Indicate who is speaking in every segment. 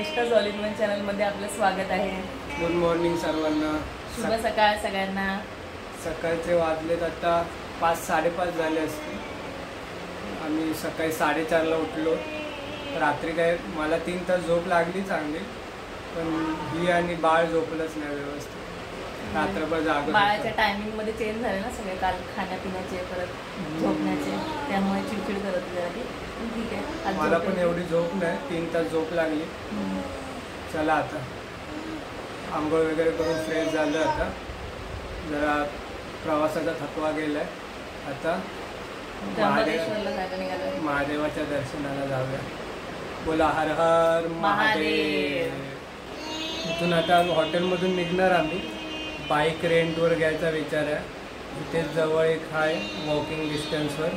Speaker 1: तनिष्काज all in one चॅनलमध्ये आपलं स्वागत आहे।
Speaker 2: गुड मॉर्निंग सर्वांना।
Speaker 1: शुभ सकाळ सगळ्यांना।
Speaker 2: सकाळचे वाजलेत आता 5-5:30 झाले असते। आम्ही सकाळी 4:30ला उठलो। रात्री काय मला 3 तास झोप लागली चांगली, पण ही आणि बाळ झोपलंच नाही व्यवस्थित। रात्रभर जागत होतो।
Speaker 1: बाळाच्या टायमिंग मध्ये चेंज झाले ना सगळे, काल खाण्यापिण्याचे परत झोपण्याचे, त्यामुळे चिडचिड करत होती जरा ती। ठीक आहे,
Speaker 2: मला पण एवढी झोप नाही, 3 तास झोप लागली। चला आता आंघोळ वगैरे करून फ्रेश झालं। आता जरा प्रवासाचा थकवा गेलाय। आता महादेवाच्या दर्शनाला जाऊया। बोला हर हर महादेव। इथून आता हॉटेलमधून निघणार आम्ही। बाईक रेंटवर घ्यायचा विचार आहे। इथेच जवळ एक आहे वॉकिंग डिस्टन्सवर,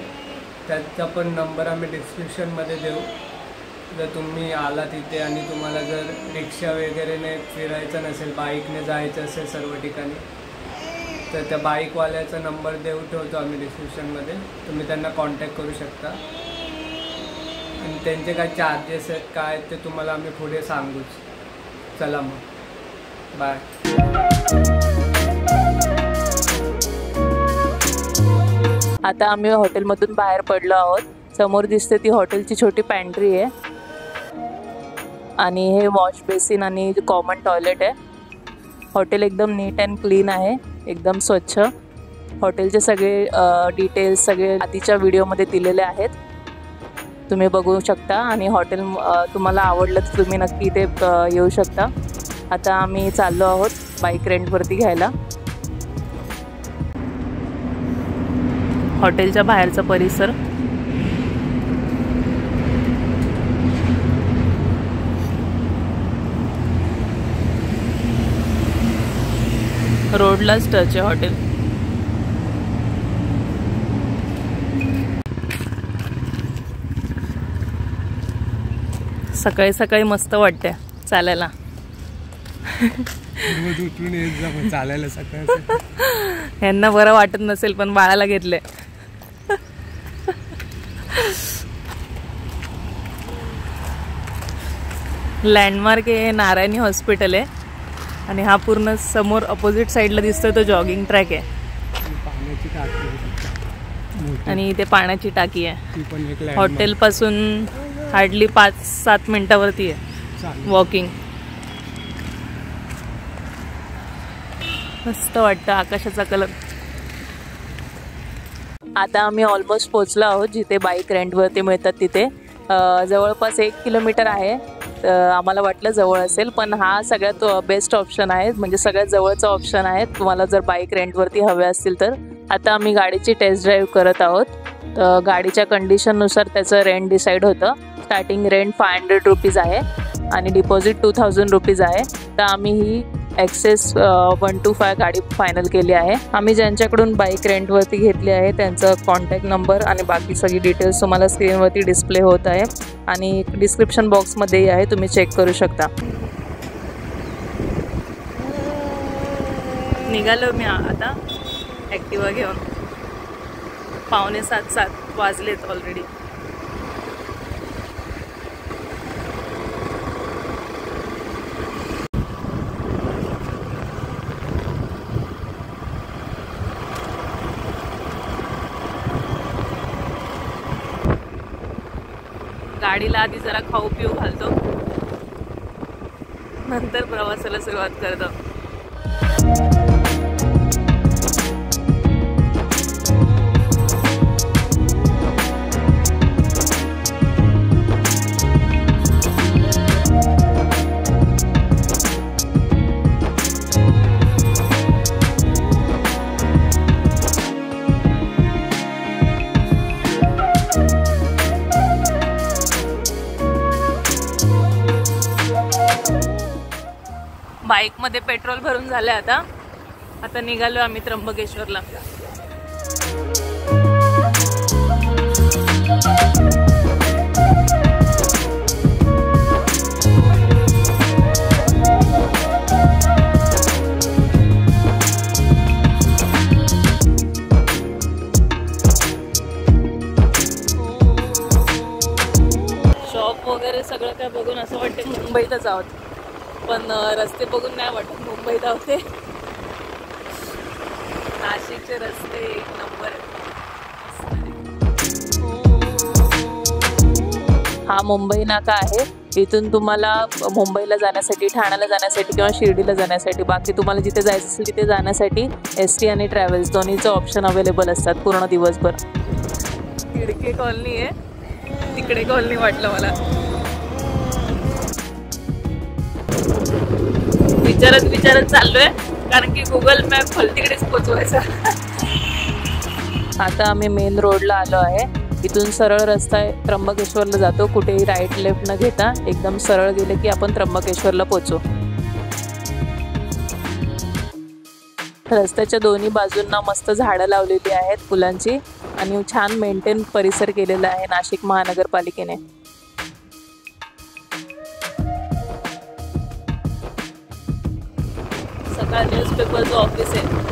Speaker 2: त्याचा पण नंबर आम्ही डिस्क्रिप्शनमध्ये देऊ। जर तुम्ही आला तिथे आणि तुम्हाला जर रिक्षा वगैरेने फिरायचं नसेल, बाईकने जायचं असेल सर्व ठिकाणी, तर त्या बाईकवाल्याचा नंबर देऊ ठेवतो आम्ही डिस्क्रिप्शनमध्ये। तुम्ही त्यांना कॉन्टॅक्ट करू शकता आणि त्यांचे काय चार्जेस आहेत काय ते तुम्हाला आम्ही पुढे सांगूच। चला मग बाय।
Speaker 1: आता आम्ही हॉटेलमधून बाहेर पडलो आहोत। समोर दिसते ती हॉटेलची छोटी पॅन्ट्री आहे आणि हे वॉश बेसिन आणि कॉमन टॉयलेट आहे। हॉटेल एकदम नीट अँड क्लीन आहे, एकदम स्वच्छ। हॉटेलचे सगळे डिटेल्स सगळे आधीच्या व्हिडिओमध्ये दिलेले आहेत, तुम्ही बघू शकता। आणि हॉटेल तुम्हाला आवडलं तर तुम्ही नक्की इथे येऊ शकता। आता आम्ही चाललो आहोत बाईक रेंटवरती घ्यायला। हॉटेलच्या बाहेरचा परिसर रोडलाच टच आहे हॉटेल। सकाळी सकाळी मस्त वाटते चालायला।
Speaker 2: उठून येत जा चालायला सकाळी।
Speaker 1: यांना बरं वाटत नसेल पण बाळाला घेतले। लँडमार्क आहे नारायणी हॉस्पिटल आहे आणि हा पूर्ण समोर अपोजिट साईडला दिसतोय तो जॉगिंग ट्रॅक आहे आणि इथे पाण्याची टाकी आहे। हॉटेल पासून हार्डली 5-7 मिनिटावरती आहे वॉकिंग। मस्त वाटतं आकाशाचा कलर। आता आम्ही ऑलमोस्ट पोहोचलो आहोत जिथे बाईक रेंटवरती मिळतात तिथे। जवळपास 1 किलोमीटर आहे। आम्हाला वाटलं जवळ असेल, पण हा सगळ्यात बेस्ट ऑप्शन आहे, म्हणजे सगळ्यात जवळचा ऑप्शन आहे तुम्हाला जर बाईक रेंटवरती हवे असतील तर। आता आम्ही गाडीची टेस्ट ड्राईव्ह करत आहोत। गाडीच्या कंडिशननुसार त्याचं रेंट डिसाईड होतं। स्टार्टिंग रेंट 500 रुपीज आहे आणि डिपॉझिट 2000 रुपीज आहे। तर आम्ही ही ॲक्सेस 125 गाडी फायनल केली आहे। आम्ही ज्यांच्याकडून बाईक रेंटवरती घेतली आहे त्यांचा कॉन्टॅक्ट नंबर आणि बाकी सगळी डिटेल्स तुम्हाला स्क्रीनवरती डिस्प्ले होत आहे आणि डिस्क्रिप्शन बॉक्समध्येही आहे, तुम्ही चेक करू शकता। निघालो मी आता ॲक्टिवा घेऊन। 6:45 वाजलेत ऑलरेडी। गाडीला आधी जरा खाऊ पिऊ घालतो, नंतर प्रवासाला सुरुवात करतो। बाईकमध्ये पेट्रोल भरून झाले। आता निघालो आम्ही त्र्यंबकेश्वरला। शॉप वगैरे सगळं काय बघून असं वाटतं मुंबईतच आहोत, पण रस्ते बघून नाही वाटत मुंबईत आहोत. नाशिकचे रस्ते एक नंबर. हा मुंबई नाका आहे. इथून तुम्हाला मुंबईला जाण्यासाठी, ठाण्याला जाण्यासाठी किंवा शिर्डीला जाण्यासाठी, बाकी तुम्हाला जिथे जायचं असेल तिथे जाण्यासाठी ST आणि ट्रॅव्हल्स दोन्हीचं ऑप्शन अवेलेबल असतात पूर्ण दिवसभर. खिडकी कॉलनी आहे, तिकडे कॉलनी वाटलं मला. विचारत चाललोय, कारण की गुगल मॅप तिकडेच पोचवायचा. आता आम्ही मेन रोडला आलो आहे. इथून सरळ रस्ता आहे, त्र्यंबकेश्वरला जातो. कुठेही राईट लेफ्ट न घेता एकदम सरळ गेले की आपण त्र्यंबकेश्वरला पोचू. रस्त्याच्या दोन्ही बाजूंना मस्त झाडं लावलेली आहेत फुलांची, आणि छान मेंटेन परिसर केलेला आहे नाशिक महानगरपालिकेने. सकाळ न्यूजपेपरचं ऑफिस आहे.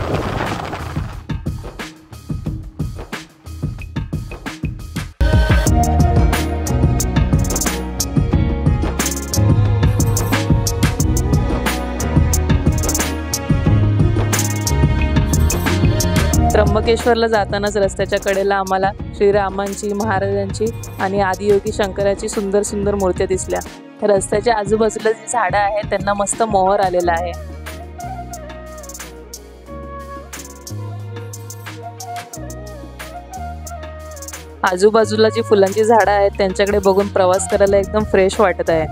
Speaker 1: त्र्यंबकेश्वरला जातानाच रस्त्याच्या कडेला आम्हाला श्रीरामांची, महाराजांची आणि आदियोगी शंकराची सुंदर सुंदर मूर्त्या दिसल्या. रस्त्याच्या आजूबाजूला जी झाडं आहेत त्यांना मस्त मोहर आलेला आहे. आजूबाजूला जी फुलांची झाडं आहेत त्यांच्याकडे बघून प्रवास करायला एकदम फ्रेश वाटत आहे.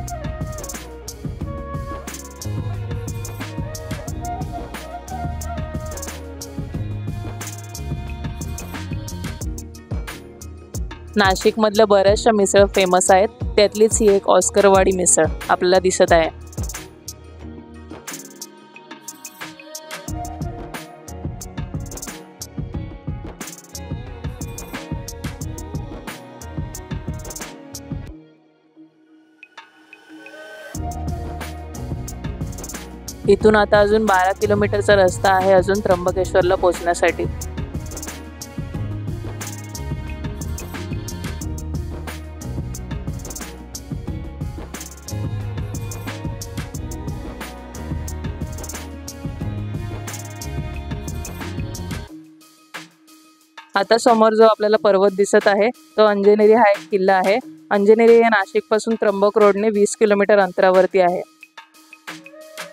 Speaker 1: नाशिकमधल्या बऱ्याचशा मिसळ फेमस आहेत, त्यातलीच ही एक ऑस्करवाडी मिसळ आपल्याला दिसत आहे. इथून आता अजून 12 किलोमीटरचा रस्ता आहे अजून त्र्यंबकेश्वरला पोहोचण्यासाठी. आता समोर जो आपल्याला पर्वत दिसत आहे तो अंजनेरी हा एक किल्ला आहे. अंजनेरी हे नाशिक पासून त्र्यंबक रोडने 20 किलोमीटर अंतरावरती आहे.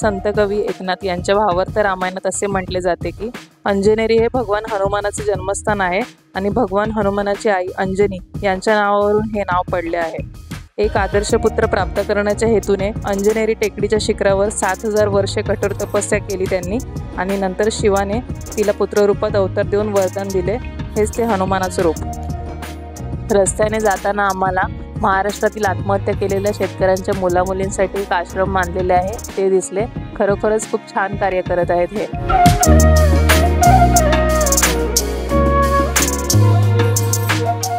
Speaker 1: संत कवी एकनाथ यांच्या भावार्थ रामायणात असे म्हटले जाते की अंजनेरी हे भगवान हनुमानाचे जन्मस्थान आहे आणि भगवान हनुमानाची आई अंजनी यांच्या नावावरून हे नाव पडले आहे. एक आदर्श पुत्र प्राप्त करण्याच्या हेतूने अंजनेरी टेकडीच्या शिखरावर 7000 वर्षे कठोर तपस्या केली त्यांनी, आणि नंतर शिवाने तिला पुत्ररूपात अवतार देऊन वरदान दिले. हेच ते हनुमानाचं रूप. रस्त्याने जाताना आम्हाला महाराष्ट्रातील आत्महत्या केलेल्या शेतकऱ्यांच्या मुलामुलींसाठी एक आश्रम बांधलेले आहे ते दिसले. खरोखरच खूप छान कार्य करत आहेत हे.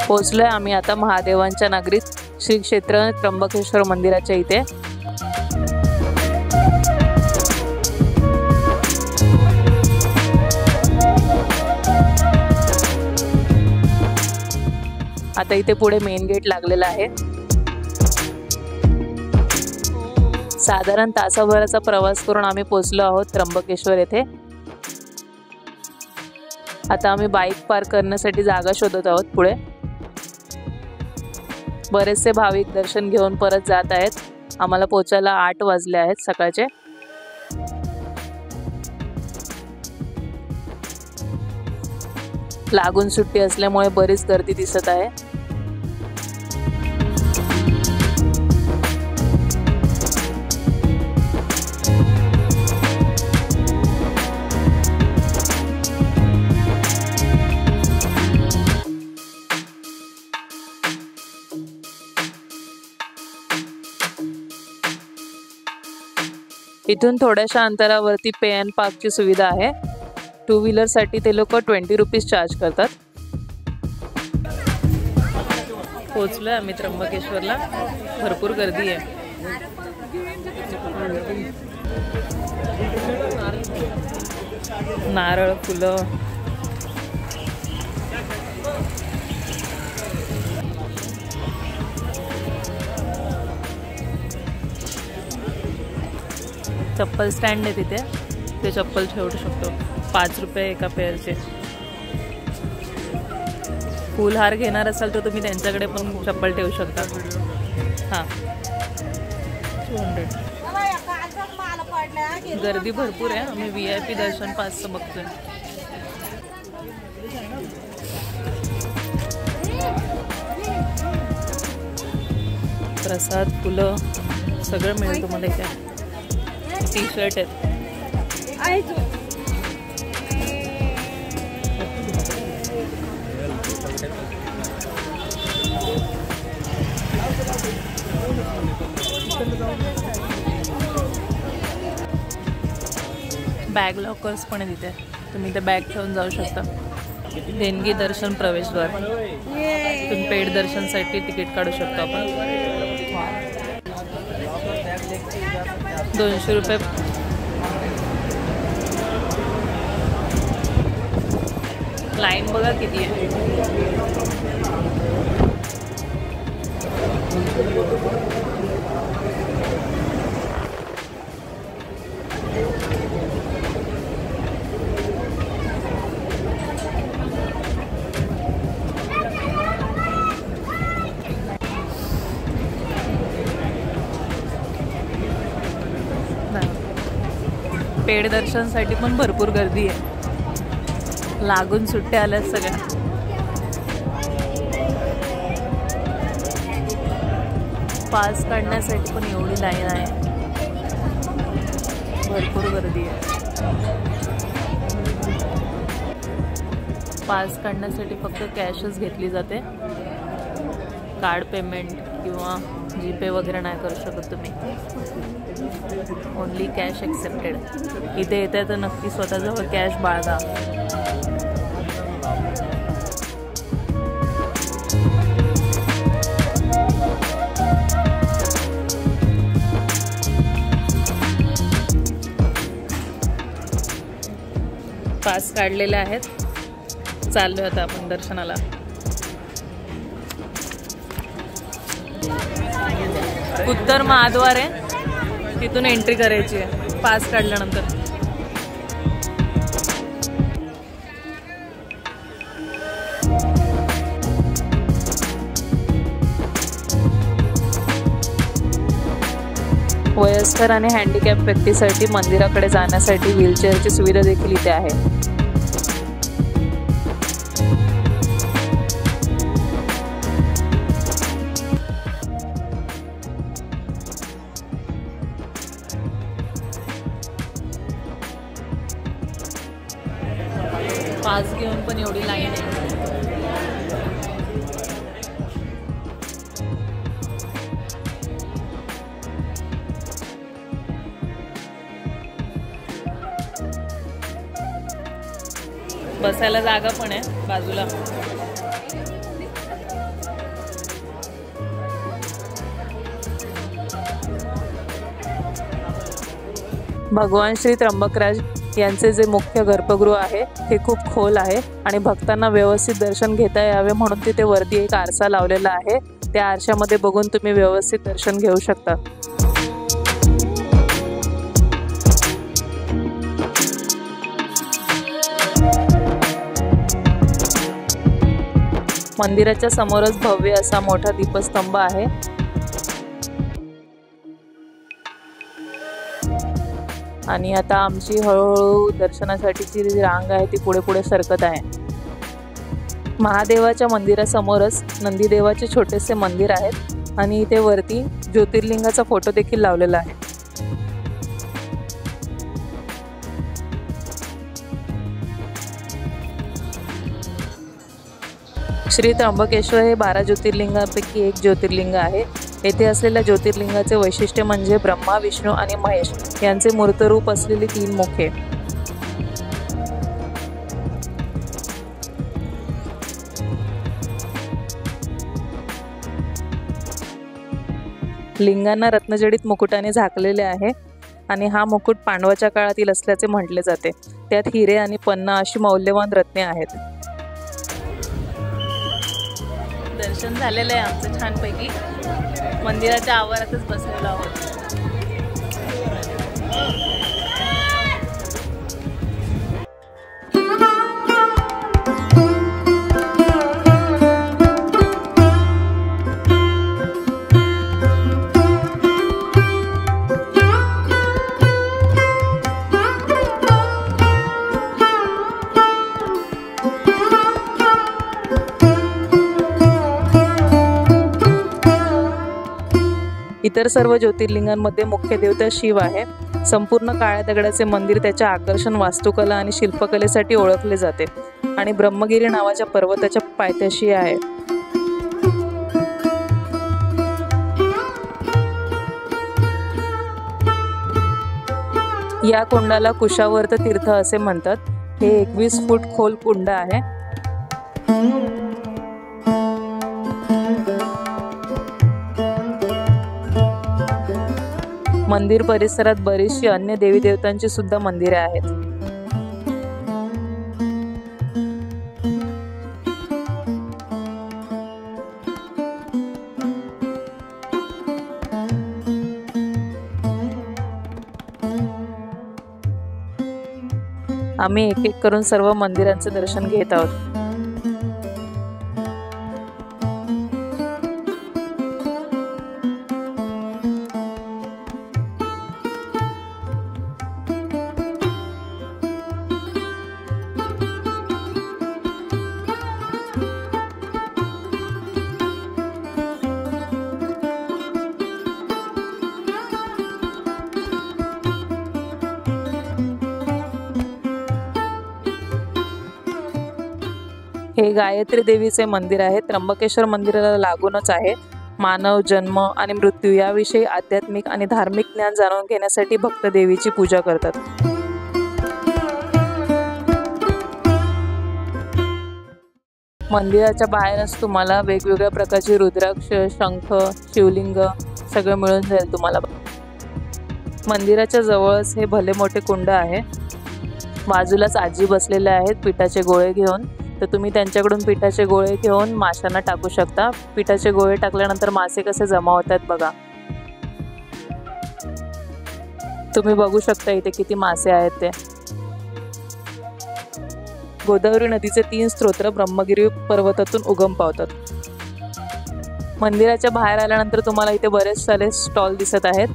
Speaker 1: पोहोचलोय आम्ही आता महादेवांच्या नगरीत, श्री क्षेत्र त्र्यंबकेश्वर मंदिराच्या इथे. आता इथे पुढे मेन गेट लागलेला आहे. साधारण तासाभराचा प्रवास करून आम्ही पोहोचलो आहोत त्र्यंबकेश्वर येथे. आता आम्ही बाईक पार्क करण्यासाठी जागा शोधत आहोत. पुढे बरेचसे भाविक दर्शन घेऊन परत जात आहेत. आम्हाला पोहोचायला 8 वाजले आहेत सकाळचे. लागून सुट्टी असल्यामुळे बरीच गर्दी दिसत आहे. इथून थोड्याशा अंतरावरती पे अँड पार्कची सुविधा आहे. 2 व्हीलरसाठी ते लोक 20 रुपीज चार्ज करतात. पोहोचलोय आम्ही त्र्यंबकेश्वरला. भरपूर गर्दी आहे. नारळ, फुलं, चप्पल स्टँड आहे तिथे, ते चप्पल ठेवू शकतो. 5 रुपये एका पेअरचे. फुलहार घेणार असाल तर तुम्ही त्यांच्याकडे पण चप्पल ठेवू शकता. हां 200. गर्दी भरपूर आहे. आम्ही VIP दर्शन पासचं बघतोय. प्रसाद, फुलं सगळं मिळतं मध्ये. काय टी-शर्ट आहेत. बॅग लॉकर्स पण आहे तिथे, तुम्ही ते बॅग ठेवून जाऊ शकता. देणगी दर्शन प्रवेशद्वार, तुम्ही पेड दर्शनसाठी तिकीट काढू शकता आपण. 200 रुपये. लाईन बघा किती आहे. पेड दर्शनसाठी पण भरपूर गर्दी आहे. लागून सुट्ट्या आल्यात सगळ्या. पास काढण्यासाठी पण एवढी लाईन आहे, भरपूर गर्दी आहे. पास काढण्यासाठी फक्त कॅशच घेतली जाते. कार्ड पेमेंट किंवा जीपे वगैरे नाही करू शकत तुम्ही. Only cash accepted. इथे येते तर नक्की स्वतःजवळ कॅश बाळगा. पास काढलेले आहेत. चाललोय आता आपण दर्शनाला. उत्तर महाद्वार आहे, तिथून एंट्री करायची आहे पास काढल्यानंतर. वयस्कर आणि हँडिकॅप व्यक्तीसाठी मंदिराकडे जाण्यासाठी व्हीलचेअरची सुविधा देखील इथे आहे. पास घेऊन पण एवढी लाईन आहे. बसायला जागा पण आहे बाजूला. भगवान श्री त्र्यंबकराज यांचे जे मुख्य गर्भगृह आहे ते खूप खोल आहे आणि भक्तांना व्यवस्थित दर्शन घेता यावे म्हणून तिथे वरती एक आरसा लावलेला आहे. त्या आरशामध्ये बघून तुम्ही व्यवस्थित दर्शन घेऊ शकता. मंदिराच्या समोरच भव्य असा मोठा दीपस्तंभ आहे. आणि आता आमची हळूहळू दर्शनासाठीची जी रांग आहे ती पुढे पुढे सरकत आहे. महादेवाच्या मंदिरासमोरच नंदीदेवाचे छोटेसे मंदिर आहेत आणि इथे वरती ज्योतिर्लिंगाचा फोटो देखील लावलेला आहे. श्री त्र्यंबकेश्वर हे 12 ज्योतिर्लिंगांपैकी एक ज्योतिर्लिंग आहे. येथे असलेल्या ज्योतिर्लिंगाचे वैशिष्ट्य म्हणजे ब्रह्मा, विष्णू आणि महेश यांचे मूर्तरूप असलेली 3 मुखे. लिंगांना रत्नजडित मुकुटाने झाकलेले आहे आणि हा मुकुट पांडवाच्या काळातील असल्याचे म्हटले जाते. त्यात हिरे आणि पन्ना अशी मौल्यवान रत्ने आहेत. दर्शन झालेलं आहे आमचं छानपैकी. मंदिराच्या आवारातच बसलेलो आहोत. इतर सर्व ज्योतिर्लिंगांमध्ये मुख्य देवता शिव आहे। संपूर्ण काळ्या दगडाचे मंदिर त्याच्या आकर्षण वास्तुकला आणि शिल्पकलेसाठी ओळखले जाते आणि ब्रह्मगिरी नावाच्या पर्वताच्या पायथ्याशी आहे। या कुंडाला कुशावर्त तीर्थ असे म्हणतात। हे 21 फूट खोल कुंड आहे। मंदिर परिसरात बरीचशी अन्य देवी देवतांची सुद्धा मंदिरे आहेत। आम्ही एक एक करून सर्व मंदिरांचे दर्शन घेत आहोत। हे गायत्री देवीचे मंदिर आहे। त्र्यंबकेश्वर मंदिराला लागूनच आहे। मानव जन्म आणि मृत्यू याविषयी आध्यात्मिक आणि धार्मिक ज्ञान जाणून घेण्यासाठी भक्त देवीची पूजा करतात। मंदिराच्या बाहेरच तुम्हाला वेगवेगळ्या प्रकारचे रुद्राक्ष, शंख, शिवलिंग सगळं मिळून जाईल तुम्हाला। मंदिराच्या जवळच हे भले मोठे कुंड आहे। बाजूलाच आजी बसलेले आहेत पिठाचे गोळे घेऊन, तर तुम्ही त्यांच्याकडून पिठाचे गोळे घेऊन माशांना टाकू शकता। पिठाचे गोळे टाकल्यानंतर मासे कसे जमा होतात बघा। तुम्ही बघू शकता इथे किती मासे आहेत ते। गोदावरी नदीचे 3 स्रोत ब्रह्मगिरी पर्वतातून उगम पावतात। मंदिराच्या बाहेर आल्यानंतर तुम्हाला इथे बरेच सारे स्टॉल दिसत आहेत।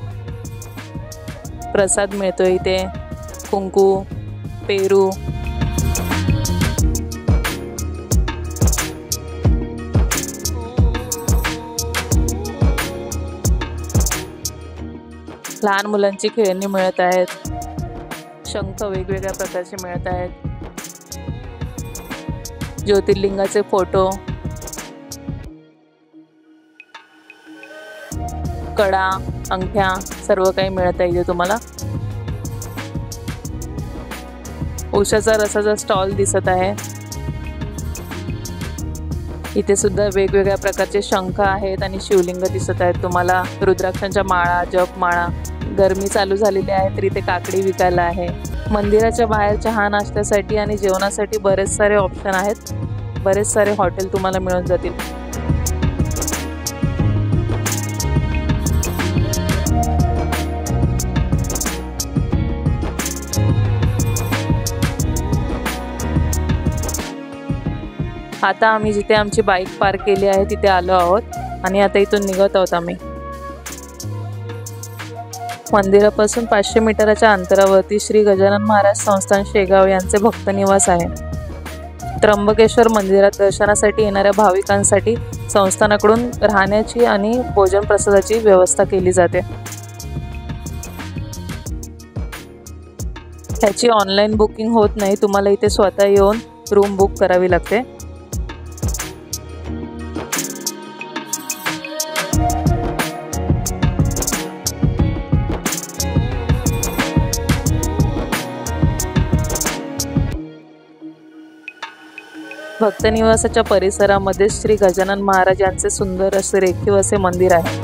Speaker 1: प्रसाद मिळतो इथे, कुंकू, पेरू, लहान मुलांची खेळणी मिळत आहेत, शंख वेगवेगळ्या प्रकारचे मिळत आहेत, ज्योतिर्लिंगाचे फोटो, कडा, अंगठ्या सर्व काही मिळत आहे इथे तुम्हाला। उसाचा रसाचा स्टॉल दिसत आहे। इथे सुद्धा वेगवेगळ्या प्रकारचे शंख आहेत आणि शिवलिंग दिसत आहेत तुम्हाला। रुद्राक्षांच्या माळा, जपमाळा। गरमी चालू झालेली आहे तर इथे काकडी विकायला आहे। मंदिराच्या बाहेर चहा नाश्त्यासाठी आणि जेवणासाठी बरेच सारे ऑप्शन आहेत। बरेच सारे हॉटेल तुम्हाला मिळून जातील। आता आम्ही जिथे आमची बाईक पार्क केली आहे तिथे आलो आहोत आणि आता इथून निघत आहोत आम्ही। मंदिरापासून 500 मीटरच्या अंतरावरती श्री गजानन महाराज संस्थान शेगाव यांचे भक्त निवास आहे। त्र्यंबकेश्वर मंदिरात दर्शनासाठी येणाऱ्या भाविकांसाठी संस्थानाकडून राहण्याची आणि भोजन प्रसादाची व्यवस्था केली जाते। ह्याची ऑनलाईन बुकिंग होत नाही, तुम्हाला इथे स्वतः येऊन रूम बुक करावी लागते। भक्त निवासाच्या परिसरामध्ये श्री गजानन महाराज यांचे सुंदर असे रेखीव असे मंदिर आहे।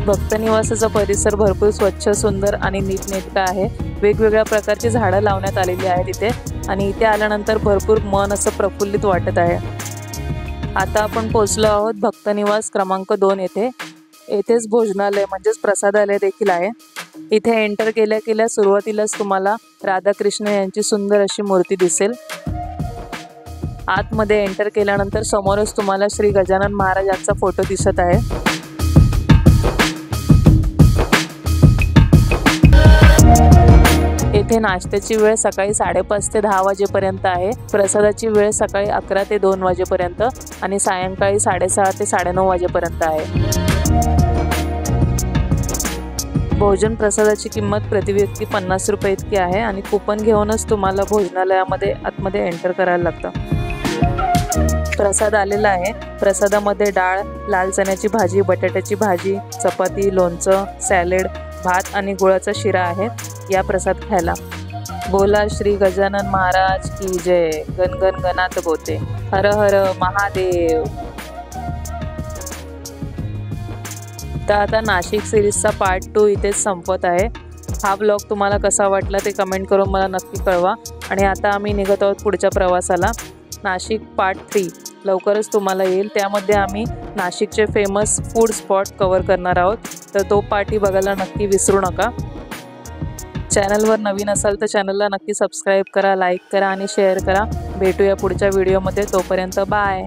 Speaker 1: भक्त निवासाचा परिसर भरपूर स्वच्छ, सुंदर आणि नीटनेटका आहे। वेगवेगळ्या प्रकारची झाडं लावण्यात आलेली आहेत इथे आणि इथे आल्यानंतर भरपूर मन असं प्रफुल्लित वाटत आहे। आता आपण पोहोचलो आहोत भक्त निवास क्रमांक 2 येथे। येथेच भोजनालय म्हणजेच प्रसादालय देखील आहे। इथे एंटर केल्या केल्या सुरुवातीलाच तुम्हाला राधाकृष्ण यांची सुंदर अशी मूर्ती दिसेल। आतमध्ये एंटर केल्यानंतर समोरच तुम्हाला श्री गजानन महाराज यांचा फोटो दिसत आहे। येथे नाश्त्याची वेळ सकाळी 5:30 ते 10 वाजेपर्यंत आहे। प्रसादाची वेळ सकाळी 11 ते 2 वाजेपर्यंत आणि सायंकाळी 6:30 ते 9:30 वाजेपर्यंत आहे। भोजन प्रसादाची किंमत प्रति व्यक्ती 50 रुपये इतकी आहे आणि कुपन घेऊनच तुम्हाला भोजनालयामध्ये आतमध्ये एंटर करायला लागतं। प्रसाद आलेला आहे। प्रसादामध्ये डाळ, लाल चण्याची भाजी, बटाट्याची भाजी, चपाती, लोणचं, सॅलेड, भात आणि गुळाचा शिरा आहे। या प्रसाद खायला। बोला श्री गजानन महाराज की जय। गण गण गणात बोते, हर हर महादेव। तर आता नाशिक सिरीजचा पार्ट 2 इथेच संपत आहे। हा ब्लॉग तुम्हाला कसा वाटला ते कमेंट करून मला नक्की कळवा। आणि आता आम्ही निघत आहोत पुढच्या प्रवासाला। नाशिक पार्ट 3 लवकरच तुम्हाला येईल। त्यामध्ये आम्ही नाशिकचे फेमस फूड स्पॉट कव्हर करणार आहोत, तर तो पार्टी बघायला नक्की विसरू नका। चॅनलवर नवीन असाल तर चॅनलला नक्की सबस्क्राईब करा, लाईक करा आणि शेअर करा। भेटूया पुढच्या व्हिडिओमध्ये, तोपर्यंत बाय।